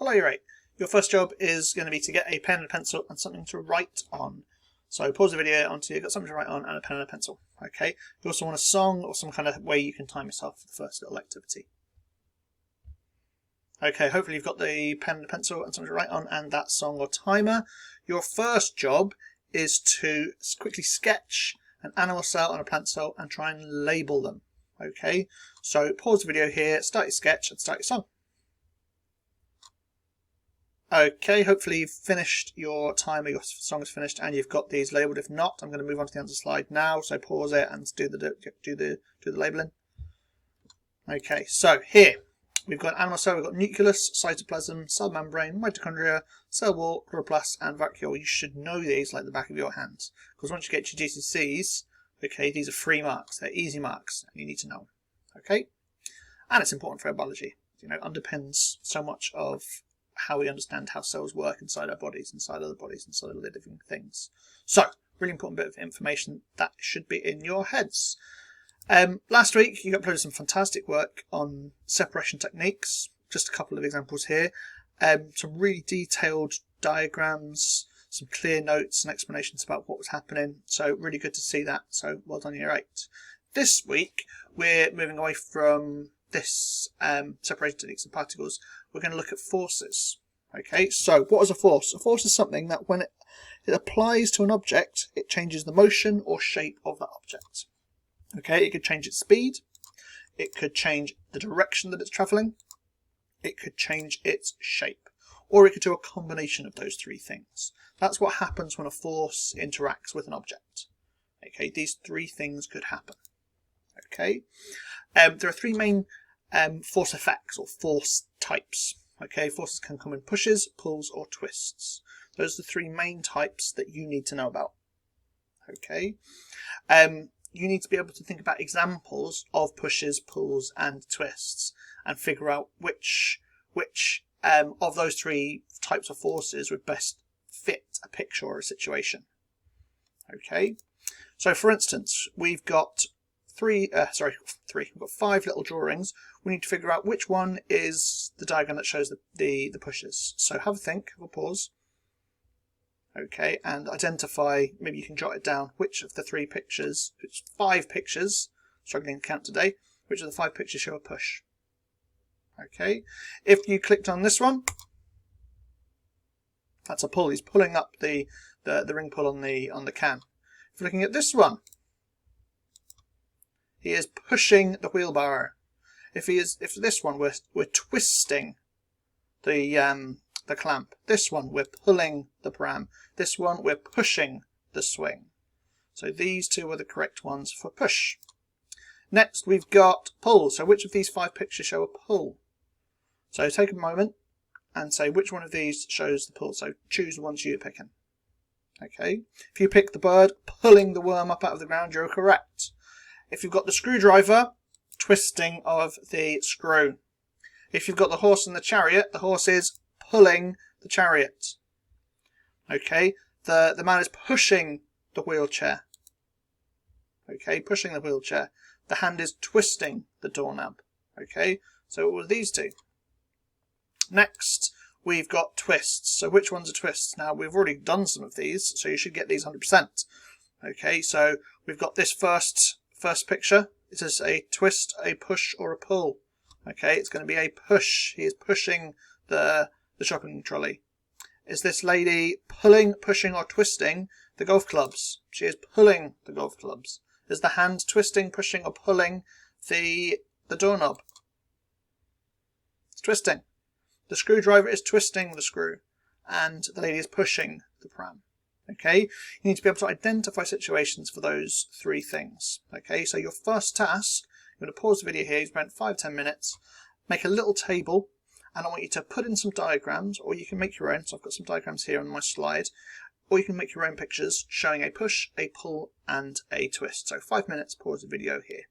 Hello, you're right. Your first job is going to be to get a pen and a pencil and something to write on. So pause the video until you've got something to write on and a pen and a pencil. Okay. You also want a song or some kind of way you can time yourself for the first little activity. Okay, hopefully you've got the pen and pencil and something to write on and that song or timer. Your first job is to quickly sketch an animal cell on a pencil and try and label them. Okay, so pause the video here, start your sketch and start your song. Okay, hopefully you've finished your timer, your song is finished and you've got these labelled. If not, I'm going to move on to the answer slide now, so pause it and do the labelling. Okay, so here we've got an animal cell, we've got nucleus, cytoplasm, cell membrane, mitochondria, cell wall, chloroplast and vacuole. You should know these like the back of your hand, because once you get your GCSEs, okay, these are free marks, they're easy marks and you need to know them. Okay, and it's important for our biology, you know, underpins so much of how we understand how cells work inside our bodies, inside other bodies, inside other living things. So, really important bit of information that should be in your heads. Last week you uploaded some fantastic work on separation techniques. Just a couple of examples here. Some really detailed diagrams, some clear notes and explanations about what was happening. So really good to see that. So well done, year 8. This week we're moving away from this separation techniques of particles. We're going to look at forces. Okay, so what is a force? A force is something that when it applies to an object, it changes the motion or shape of that object. Okay, it could change its speed, it could change the direction that it's travelling, it could change its shape, or it could do a combination of those three things. That's what happens when a force interacts with an object. Okay, these three things could happen. Okay, there are three main force effects or force types. Okay, forces can come in pushes, pulls or twists. Those are the three main types that you need to know about. Okay, you need to be able to think about examples of pushes, pulls and twists and figure out which of those three types of forces would best fit a picture or a situation. Okay, so for instance, we've got we've got 5 little drawings. We need to figure out which one is the diagram that shows the pushes. So have a think, have a pause. Okay, and identify, maybe you can jot it down, which of the 3 pictures, it's 5 pictures, struggling to count today, which of the 5 pictures show a push. Okay, if you clicked on this one, that's a pull. He's pulling up the ring pull on the can. If you're looking at this one, he is pushing the wheelbarrow. If this one we're twisting the clamp. This one we're pulling the pram. This one we're pushing the swing. So these 2 are the correct ones for push. Next we've got pull. So which of these 5 pictures show a pull? So take a moment and say which one of these shows the pull. So choose the ones you're picking. Okay. If you pick the bird pulling the worm up out of the ground, you're correct. If you've got the screwdriver, twisting of the screw. If you've got the horse and the chariot, the horse is pulling the chariot. Okay, the man is pushing the wheelchair. Okay, pushing the wheelchair. The hand is twisting the doorknob. Okay, so it was these 2. Next, we've got twists. So which ones are twists? Now, we've already done some of these, so you should get these 100%. Okay, so we've got this first picture. It says a twist, a push or a pull. Okay, it's going to be a push. He is pushing the shopping trolley. Is this lady pulling, pushing or twisting the golf clubs? She is pulling the golf clubs. Is the hand twisting, pushing or pulling the doorknob? It's twisting. The screwdriver is twisting the screw and the lady is pushing the pram. Okay, you need to be able to identify situations for those 3 things. Okay, so your first task, I'm going to pause the video here, you spent 5-10 minutes, make a little table, and I want you to put in some diagrams, or you can make your own. So I've got some diagrams here on my slide, or you can make your own pictures showing a push, a pull and a twist. So 5 minutes, pause the video here.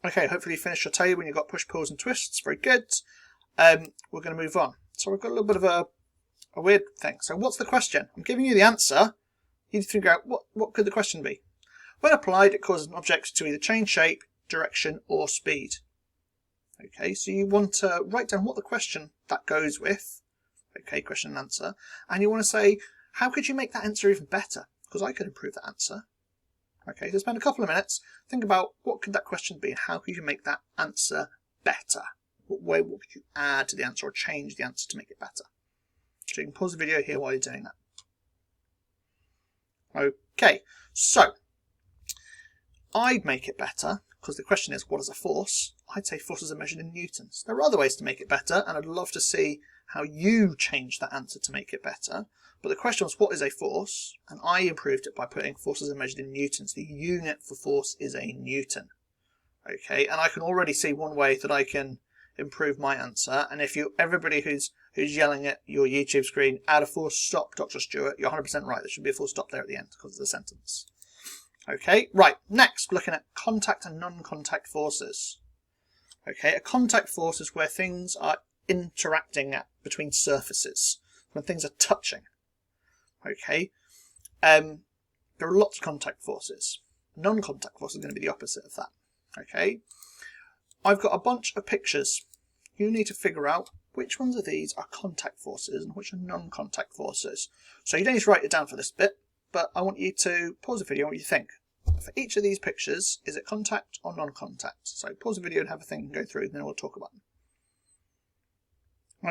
Okay, hopefully you finished your table and you've got push, pulls and twists. Very good. We're going to move on. So we've got a little bit of a weird thing. So what's the question? I'm giving you the answer. You need to figure out what could the question be. When applied, it causes an object to either change shape, direction or speed. Okay, so you want to write down what the question that goes with. Okay, question and answer. And you want to say, how could you make that answer even better? Because I could improve that answer. Okay, so spend a couple of minutes, think about what could that question be and how could you make that answer better? What could you add to the answer or change the answer to make it better? So you can pause the video here while you're doing that. Okay, so I'd make it better, because the question is, what is a force? I'd say forces are measured in newtons. There are other ways to make it better, and I'd love to see how you change that answer to make it better. But the question was, what is a force? And I improved it by putting forces are measured in newtons. The unit for force is a newton. Okay, and I can already see one way that I can improve my answer. And if everybody who's yelling at your YouTube screen, add a full stop, Dr. Stewart, you're 100% right. There should be a full stop there at the end because of the sentence. Okay, right. Next, looking at contact and non-contact forces. Okay, a contact force is where things are interacting between surfaces, when things are touching. Okay, there are lots of contact forces. Non-contact force is going to be the opposite of that. Okay, I've got a bunch of pictures. You need to figure out which ones of these are contact forces and which are non-contact forces. So you don't need to write it down for this bit, but I want you to pause the video and what you think. For each of these pictures, is it contact or non-contact? So pause the video and have a think and go through, and then we'll talk about them.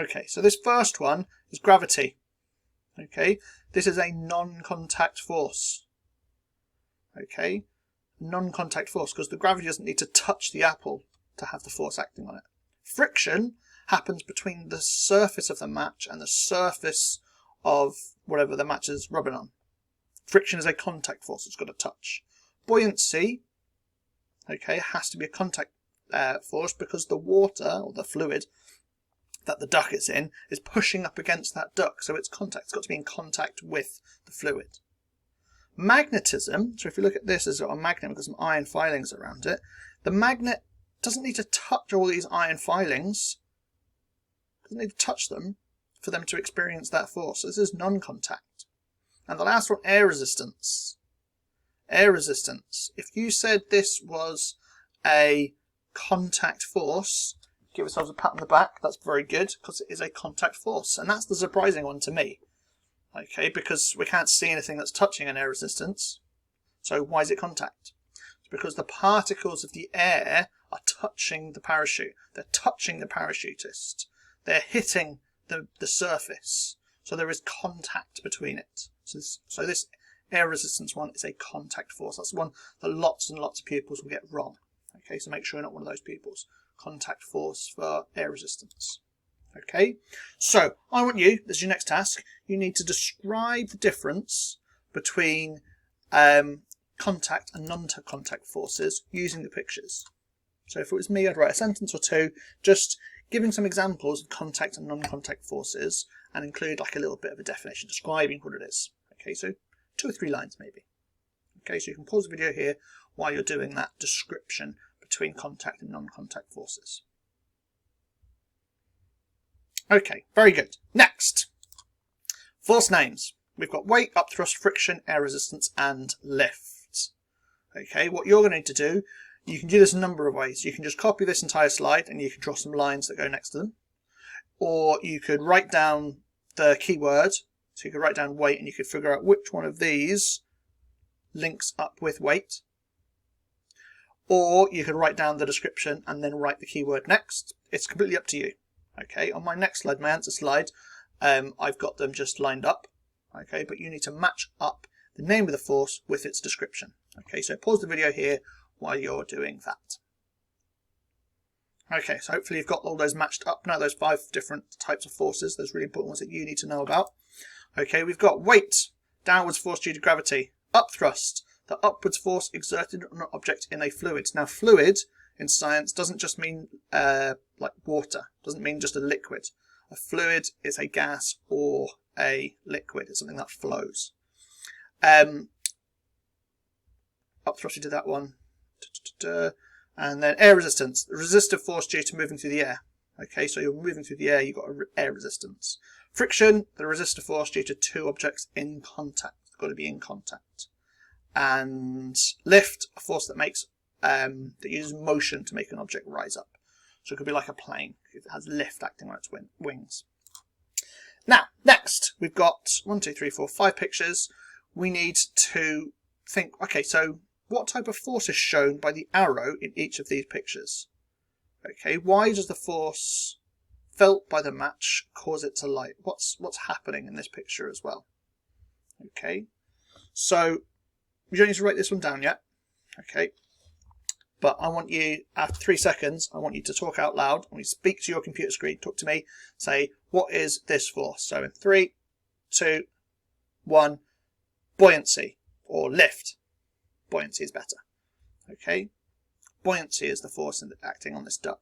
Okay, so this first one is gravity. Okay, this is a non-contact force. Okay, non-contact force because the gravity doesn't need to touch the apple to have the force acting on it. Friction happens between the surface of the match and the surface of whatever the match is rubbing on. Friction is a contact force, it's got to touch. Buoyancy, okay, has to be a contact force because the water or the fluid that the duck is in is pushing up against that duck, so it's contact. It's got to be in contact with the fluid. Magnetism, so if you look at this as a magnet, we've got some iron filings around it. The magnet doesn't need to touch all these iron filings, doesn't need to touch them for them to experience that force. So this is non-contact. And the last one, air resistance. Air resistance. If you said this was a contact force, give ourselves a pat on the back. That's very good because it is a contact force. And that's the surprising one to me. Okay, because we can't see anything that's touching an air resistance. So why is it contact? It's because the particles of the air are touching the parachute. They're touching the parachutist. They're hitting the surface. So there is contact between it. So this air resistance one is a contact force. That's the one that lots and lots of pupils will get wrong. Okay, so make sure you're not one of those pupils. Contact force for air resistance. Okay, so I want you, this is your next task, you need to describe the difference between contact and non-contact forces using the pictures. So if it was me, I'd write a sentence or two just giving some examples of contact and non-contact forces and include like a little bit of a definition describing what it is. Okay, so 2 or 3 lines maybe. Okay, so you can pause the video here while you're doing that description between contact and non-contact forces. Okay, very good. Next, force names. We've got weight, upthrust, friction, air resistance, and lift. Okay, what you're going to need to do, you can do this a number of ways. You can just copy this entire slide and you can draw some lines that go next to them. Or you could write down the keyword. So you could write down weight and you could figure out which one of these links up with weight. Or you could write down the description and then write the keyword next. It's completely up to you. Okay, on my next slide, my answer slide, I've got them just lined up. Okay, but you need to match up the name of the force with its description. Okay, so pause the video here while you're doing that. Okay, so hopefully you've got all those matched up now, those 5 different types of forces, those really important ones that you need to know about. Okay, we've got weight, downwards force due to gravity, upthrust, the upwards force exerted on an object in a fluid. Now fluid in science doesn't just mean like water, doesn't mean just a liquid. A fluid is a gas or a liquid, it's something that flows. Upthrust, we did that one. And then air resistance, the resistive force due to moving through the air. Okay, so you're moving through the air, you've got air resistance. Friction, the resistive force due to 2 objects in contact. They've got to be in contact. And lift, a force that makes that uses motion to make an object rise up. So it could be like a plane. It has lift acting on its wings. Now, next, we've got 1, 2, 3, 4, 5 pictures. We need to think, okay, so what type of force is shown by the arrow in each of these pictures? Okay, why does the force felt by the match cause it to light? What's happening in this picture as well? Okay, so you don't need to write this one down yet. Okay, but I want you, after 3 seconds, I want you to talk out loud. When you speak to your computer screen, talk to me, say, what is this force? So in 3, 2, 1, buoyancy or lift. Buoyancy is better. Okay, buoyancy is the force acting on this duck.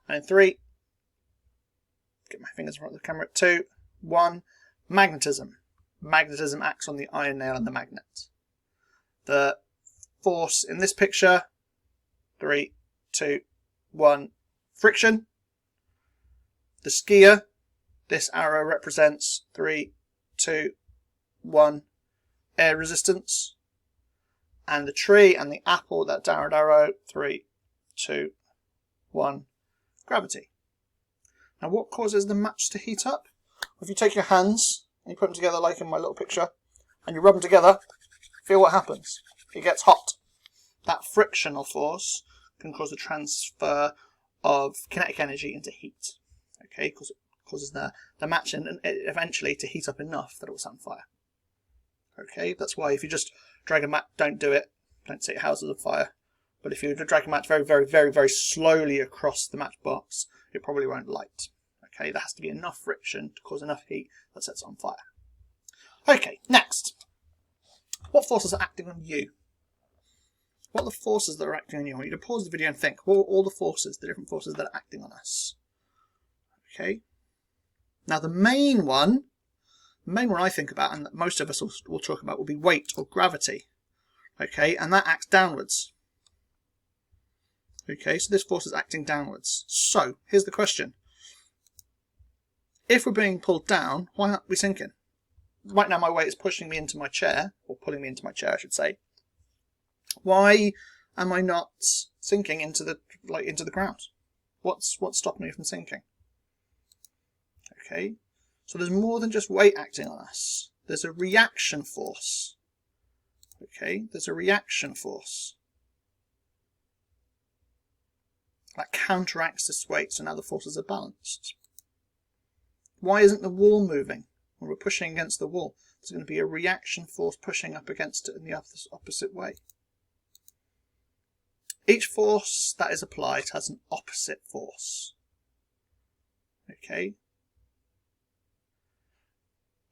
And in 3, get my fingers in front of the camera, 2, 1, magnetism. Magnetism acts on the iron nail and the magnet. The force in this picture, 3, 2, 1, friction. The skier, this arrow represents 3, 2, 1, air resistance. And the tree and the apple, that downward arrow, 3, 2, 1, gravity. Now what causes the match to heat up? If you take your hands and you put them together like in my little picture, and you rub them together, feel what happens. It gets hot. That frictional force can cause the transfer of kinetic energy into heat. Okay, because it causes the match and eventually to heat up enough that it will set on fire. Okay, that's why if you just drag a match, don't do it. Don't set your houses on fire. But if you drag a match very, very, very, very slowly across the matchbox, it probably won't light. Okay, there has to be enough friction to cause enough heat that sets it on fire. Okay, next. What forces are acting on you? What are the forces that are acting on you? I want you to pause the video and think. What are all the forces, the different forces that are acting on us? Okay. Now the main one I think about, and that most of us will talk about, will be weight or gravity. Okay, and that acts downwards. Okay, so this force is acting downwards. So, here's the question. If we're being pulled down, why aren't we sinking? Right now my weight is pushing me into my chair, or pulling me into my chair I should say. Why am I not sinking into the ground? What's stopping me from sinking? Okay, so there's more than just weight acting on us. There's a reaction force. Okay, there's a reaction force that counteracts this weight, so now the forces are balanced. Why isn't the wall moving? When we're pushing against the wall, there's going to be a reaction force pushing up against it in the opposite way. Each force that is applied has an opposite force. Okay?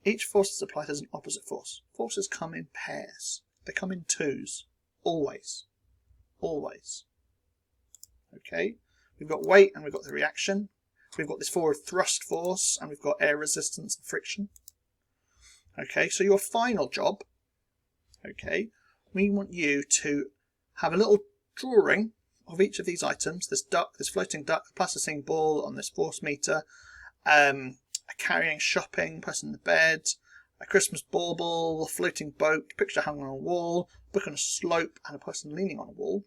Each force that's applied has an opposite force. Forces come in pairs. They come in twos. Always. Always. Okay? We've got weight and we've got the reaction. We've got this forward thrust force and we've got air resistance and friction. Okay, so your final job, okay, we want you to have a little drawing of each of these items. This duck, this floating duck, the plasticine ball on this force meter, a carrying shopping, person in the bed, a Christmas bauble, a floating boat, picture hung on a wall, book on a slope, and a person leaning on a wall.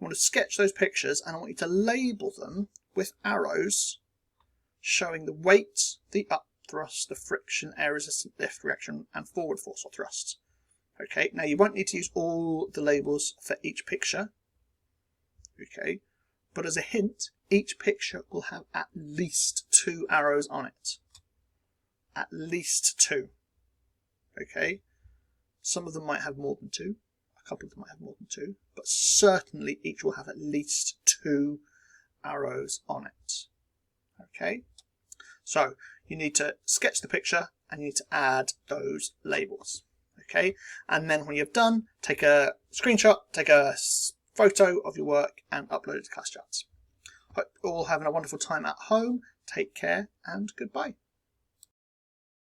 I want to sketch those pictures and I want you to label them with arrows showing the weight, the up thrust, the friction, air resistant lift, reaction, and forward force or thrust. Okay, now you won't need to use all the labels for each picture. Okay, but as a hint, each picture will have at least 2 arrows on it. At least 2. Okay, some of them might have more than 2. A couple of them might have more than 2, but certainly each will have at least 2 arrows on it. Okay, so you need to sketch the picture and you need to add those labels. Okay, and then when you've done, take a screenshot, take a photo of your work and upload it to ClassChat. Hope you're all having a wonderful time at home. Take care and goodbye.